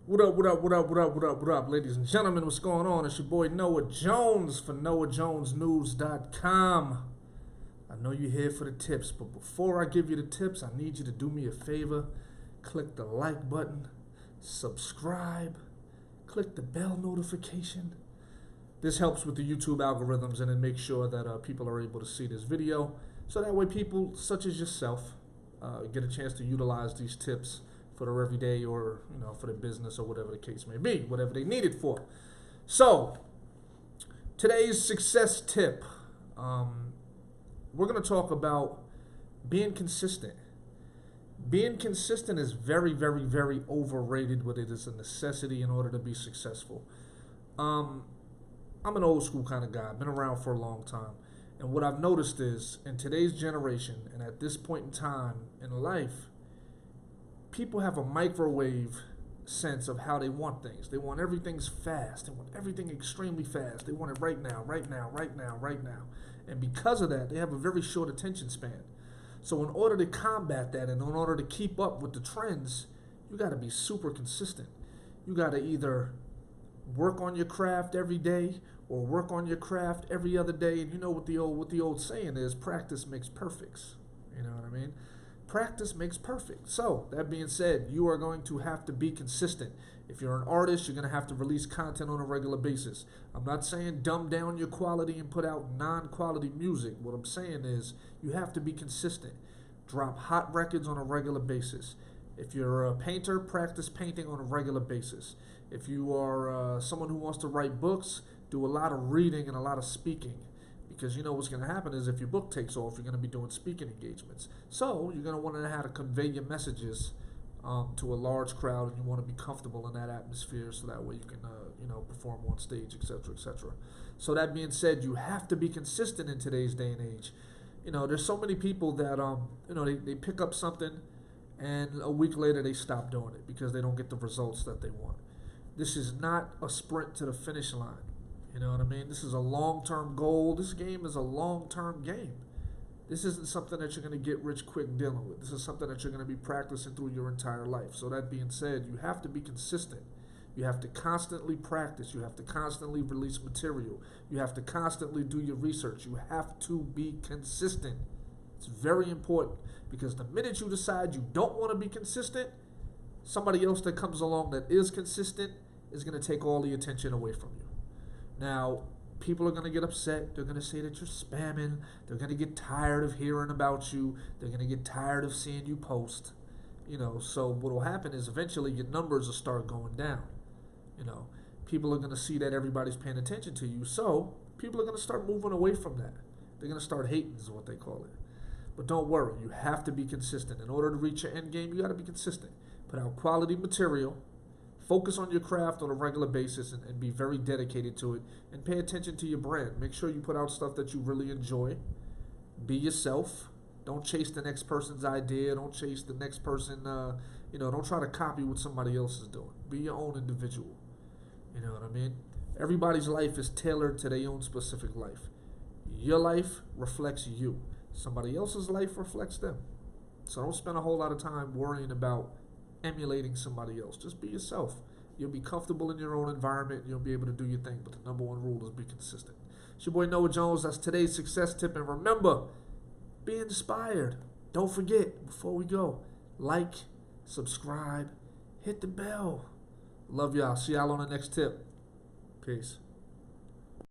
What up, what up, what up, what up, what up, what up, ladies and gentlemen? What's going on? It's your boy Noah Jones for NoahJonesNews.com. I know you're here for the tips, but before I give you the tips, I need you to do me a favor. Click the like button, subscribe, click the bell notification. This helps with the YouTube algorithms and it makes sure that people are able to see this video. So that way people such as yourself get a chance to utilize these tips for their everyday or for their business or whatever the case may be, whatever they need it for. So today's success tip, we're going to talk about being consistent. Being consistent is very, very, very overrated, but it is a necessity in order to be successful. I'm an old school kind of guy. I've been around for a long time. And what I've noticed is in today's generation and at this point in time in life, people have a microwave sense of how they want things. They want everything's fast. They want everything extremely fast. They want it right now, right now, right now, right now. And because of that, they have a very short attention span. So in order to combat that and in order to keep up with the trends, you got to be super consistent. You got to either work on your craft every day or work on your craft every other day. And you know what the old saying is, practice makes perfect. You know what I mean? Practice makes perfect. So, that being said, you are going to have to be consistent. If you're an artist, you're going to have to release content on a regular basis. I'm not saying dumb down your quality and put out non-quality music. What I'm saying is you have to be consistent. Drop hot records on a regular basis. If you're a painter, practice painting on a regular basis. If you are someone who wants to write books, do a lot of reading and a lot of speaking. Because you know what's going to happen is if your book takes off, you're going to be doing speaking engagements. So you're going to want to know how to convey your messages to a large crowd, and you want to be comfortable in that atmosphere, so that way you can perform on stage, etc., etc. So that being said, you have to be consistent in today's day and age. There's so many people that they pick up something, and a week later they stop doing it because they don't get the results that they want. This is not a sprint to the finish line. You know what I mean? This is a long-term goal. This game is a long-term game. This isn't something that you're going to get rich quick dealing with. This is something that you're going to be practicing through your entire life. So that being said, you have to be consistent. You have to constantly practice. You have to constantly release material. You have to constantly do your research. You have to be consistent. It's very important because the minute you decide you don't want to be consistent, somebody else that comes along that is consistent is going to take all the attention away from you. Now, people are going to get upset. They're going to say that you're spamming. They're going to get tired of hearing about you. They're going to get tired of seeing you post. So what will happen is eventually your numbers will start going down. People are going to see that everybody's paying attention to you. So people are going to start moving away from that. They're going to start hating is what they call it. But don't worry. You have to be consistent. In order to reach your end game, you got to be consistent. Put out quality material. Focus on your craft on a regular basis and be very dedicated to it. And pay attention to your brand. Make sure you put out stuff that you really enjoy. Be yourself. Don't chase the next person's idea. Don't chase the next person. Don't try to copy what somebody else is doing. Be your own individual. You know what I mean? Everybody's life is tailored to their own specific life. Your life reflects you. Somebody else's life reflects them. So don't spend a whole lot of time worrying about emulating somebody else. Just be yourself. You'll be comfortable in your own environment. You'll be able to do your thing. But the number one rule is be consistent. It's your boy Noah Jones. That's today's success tip. And remember, be inspired. Don't forget, before we go, like, subscribe, hit the bell. Love y'all. See y'all on the next tip. Peace.